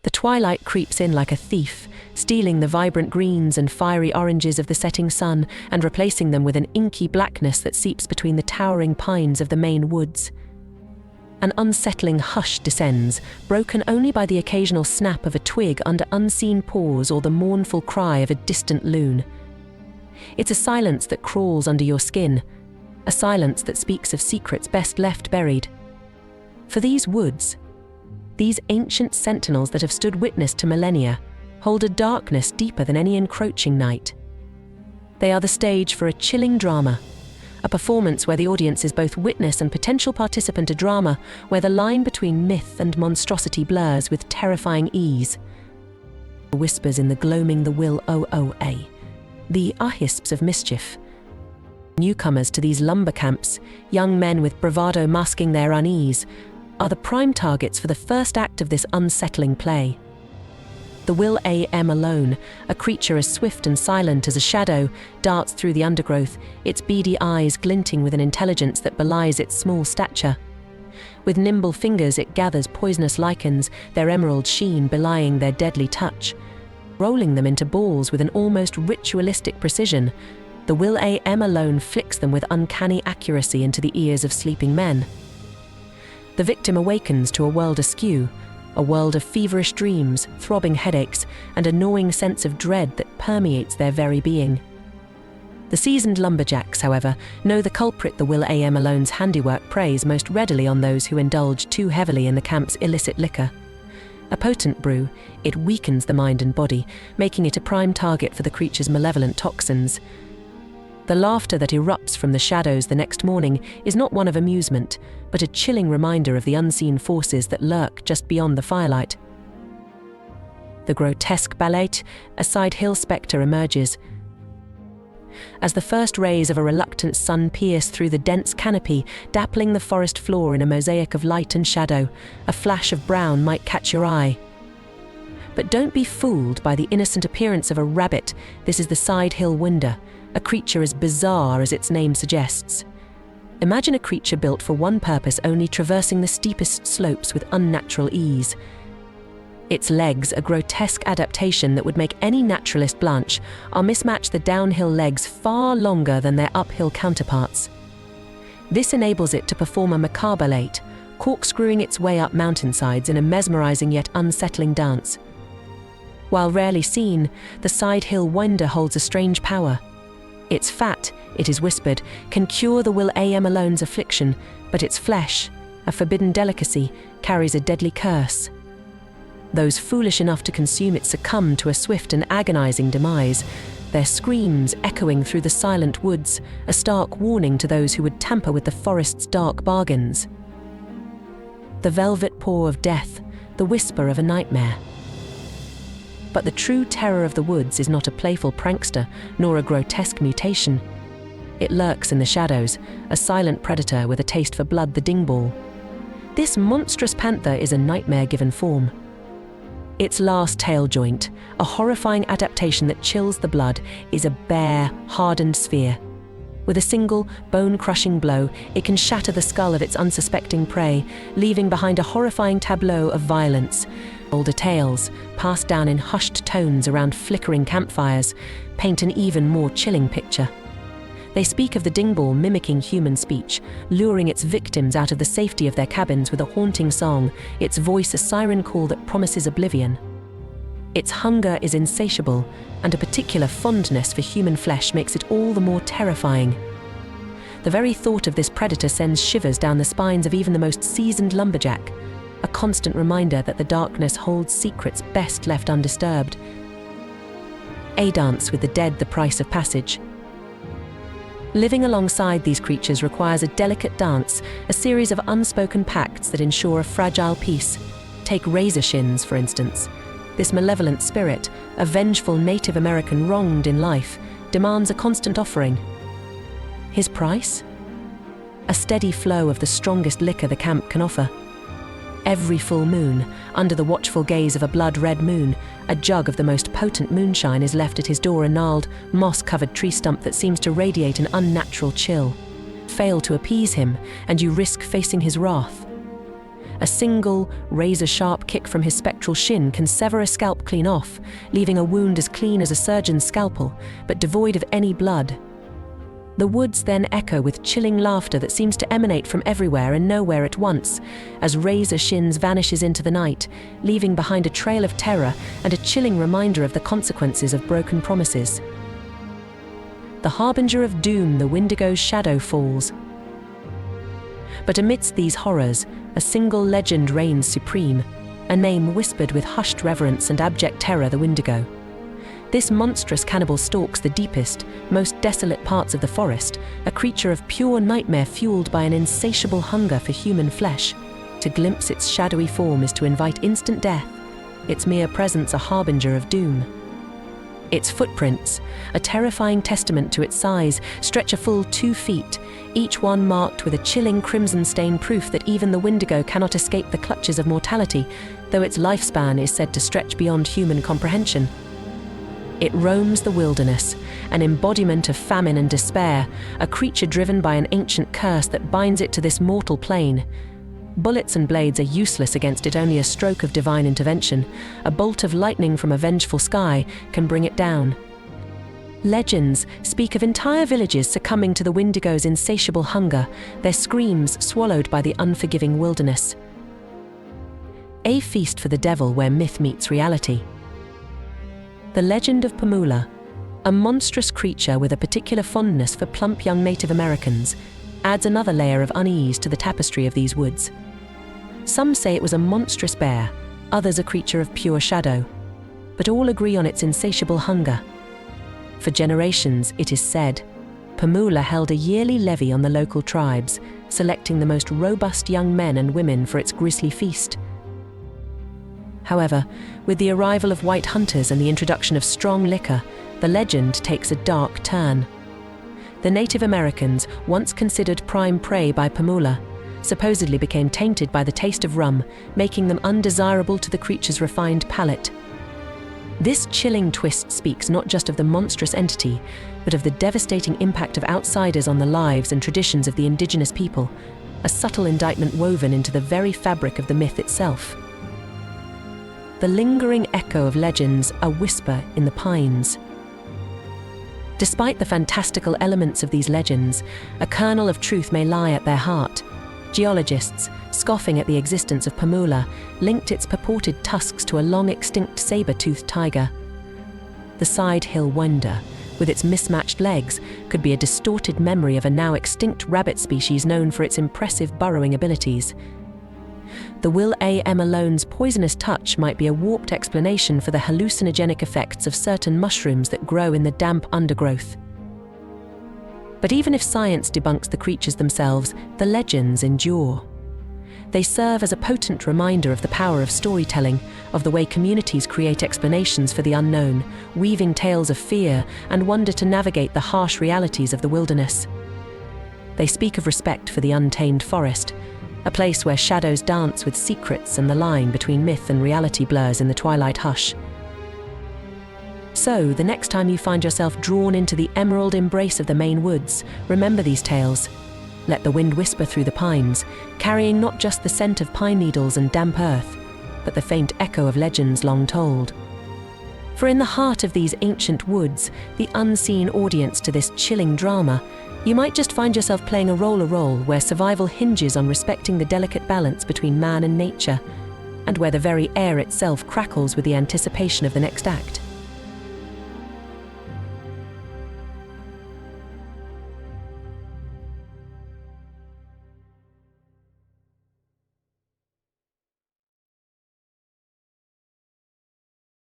The twilight creeps in like a thief, stealing the vibrant greens and fiery oranges of the setting sun and replacing them with an inky blackness that seeps between the towering pines of the Maine woods. An unsettling hush descends, broken only by the occasional snap of a twig under unseen paws or the mournful cry of a distant loon. It's a silence that crawls under your skin, a silence that speaks of secrets best left buried. For these woods, these ancient sentinels that have stood witness to millennia, hold a darkness deeper than any encroaching night. They are the stage for a chilling drama, a performance where the audience is both witness and potential participant, a drama where the line between myth and monstrosity blurs with terrifying ease. Whispers in the gloaming, the will-o-o-a, the ahisps of mischief. Newcomers to these lumber camps, young men with bravado masking their unease, are the prime targets for the first act of this unsettling play. The will-am alone, a creature as swift and silent as a shadow, darts through the undergrowth, its beady eyes glinting with an intelligence that belies its small stature. With nimble fingers it gathers poisonous lichens, their emerald sheen belying their deadly touch. Rolling them into balls with an almost ritualistic precision, the will-am alone flicks them with uncanny accuracy into the ears of sleeping men. The victim awakens to a world askew, a world of feverish dreams, throbbing headaches, and a gnawing sense of dread that permeates their very being. The seasoned lumberjacks, however, know the culprit. The will-am alone's handiwork preys most readily on those who indulge too heavily in the camp's illicit liquor. A potent brew, it weakens the mind and body, making it a prime target for the creature's malevolent toxins. The laughter that erupts from the shadows the next morning is not one of amusement, but a chilling reminder of the unseen forces that lurk just beyond the firelight. The grotesque ballet, a sidehill spectre emerges. As the first rays of a reluctant sun pierce through the dense canopy, dappling the forest floor in a mosaic of light and shadow, a flash of brown might catch your eye. But don't be fooled by the innocent appearance of a rabbit. This is the sidehill winder, a creature as bizarre as its name suggests. Imagine a creature built for one purpose, only traversing the steepest slopes with unnatural ease. Its legs, a grotesque adaptation that would make any naturalist blanch, are mismatched, the downhill legs far longer than their uphill counterparts. This enables it to perform a macabre ballet, corkscrewing its way up mountainsides in a mesmerizing yet unsettling dance. While rarely seen, the sidehill winder holds a strange power. Its fat, it is whispered, can cure the will-am alone's affliction, but its flesh, a forbidden delicacy, carries a deadly curse. Those foolish enough to consume it succumb to a swift and agonizing demise, their screams echoing through the silent woods, a stark warning to those who would tamper with the forest's dark bargains. The velvet paw of death, the whisper of a nightmare. But the true terror of the woods is not a playful prankster, nor a grotesque mutation. It lurks in the shadows, a silent predator with a taste for blood, the dingball. This monstrous panther is a nightmare given form. Its last tail joint, a horrifying adaptation that chills the blood, is a bare, hardened sphere. With a single, bone-crushing blow, it can shatter the skull of its unsuspecting prey, leaving behind a horrifying tableau of violence. Older tales, passed down in hushed tones around flickering campfires, paint an even more chilling picture. They speak of the dingball mimicking human speech, luring its victims out of the safety of their cabins with a haunting song, its voice a siren call that promises oblivion. Its hunger is insatiable, and a particular fondness for human flesh makes it all the more terrifying. The very thought of this predator sends shivers down the spines of even the most seasoned lumberjack, a constant reminder that the darkness holds secrets best left undisturbed. A dance with the dead, the price of passage. Living alongside these creatures requires a delicate dance, a series of unspoken pacts that ensure a fragile peace. Take razor shins, for instance. This malevolent spirit, a vengeful Native American wronged in life, demands a constant offering. His price? A steady flow of the strongest liquor the camp can offer. Every full moon, under the watchful gaze of a blood-red moon, a jug of the most potent moonshine is left at his door, a gnarled, moss-covered tree stump that seems to radiate an unnatural chill. Fail to appease him, and you risk facing his wrath. A single, razor-sharp kick from his spectral shin can sever a scalp clean off, leaving a wound as clean as a surgeon's scalpel, but devoid of any blood. The woods then echo with chilling laughter that seems to emanate from everywhere and nowhere at once, as Razor Shins vanishes into the night, leaving behind a trail of terror and a chilling reminder of the consequences of broken promises. The harbinger of doom, the Windigo's shadow falls. But amidst these horrors, a single legend reigns supreme, a name whispered with hushed reverence and abject terror, the Windigo. This monstrous cannibal stalks the deepest, most desolate parts of the forest, a creature of pure nightmare fueled by an insatiable hunger for human flesh. To glimpse its shadowy form is to invite instant death, its mere presence a harbinger of doom. Its footprints, a terrifying testament to its size, stretch a full 2 feet, each one marked with a chilling crimson stain, proof that even the Windigo cannot escape the clutches of mortality, though its lifespan is said to stretch beyond human comprehension. It roams the wilderness, an embodiment of famine and despair, a creature driven by an ancient curse that binds it to this mortal plane. Bullets and blades are useless against it, only a stroke of divine intervention, a bolt of lightning from a vengeful sky, can bring it down. Legends speak of entire villages succumbing to the Windigo's insatiable hunger, their screams swallowed by the unforgiving wilderness. A feast for the devil where myth meets reality. The legend of Pamola, a monstrous creature with a particular fondness for plump young Native Americans, adds another layer of unease to the tapestry of these woods. Some say it was a monstrous bear, others a creature of pure shadow, but all agree on its insatiable hunger. For generations, it is said, Pamola held a yearly levy on the local tribes, selecting the most robust young men and women for its grisly feast. However, with the arrival of white hunters and the introduction of strong liquor, the legend takes a dark turn. The Native Americans, once considered prime prey by Pamola, supposedly became tainted by the taste of rum, making them undesirable to the creature's refined palate. This chilling twist speaks not just of the monstrous entity, but of the devastating impact of outsiders on the lives and traditions of the indigenous people, a subtle indictment woven into the very fabric of the myth itself. The lingering echo of legends, a whisper in the pines. Despite the fantastical elements of these legends, a kernel of truth may lie at their heart. Geologists, scoffing at the existence of Pamola, linked its purported tusks to a long-extinct saber-toothed tiger. The sidehill wonder, with its mismatched legs, could be a distorted memory of a now-extinct rabbit species known for its impressive burrowing abilities. The Will A. M. Alone's poisonous touch might be a warped explanation for the hallucinogenic effects of certain mushrooms that grow in the damp undergrowth. But even if science debunks the creatures themselves, the legends endure. They serve as a potent reminder of the power of storytelling, of the way communities create explanations for the unknown, weaving tales of fear and wonder to navigate the harsh realities of the wilderness. They speak of respect for the untamed forest, a place where shadows dance with secrets and the line between myth and reality blurs in the twilight hush. So, the next time you find yourself drawn into the emerald embrace of the Maine woods, remember these tales. Let the wind whisper through the pines, carrying not just the scent of pine needles and damp earth, but the faint echo of legends long told. For in the heart of these ancient woods, the unseen audience to this chilling drama, you might just find yourself playing a role where survival hinges on respecting the delicate balance between man and nature, and where the very air itself crackles with the anticipation of the next act.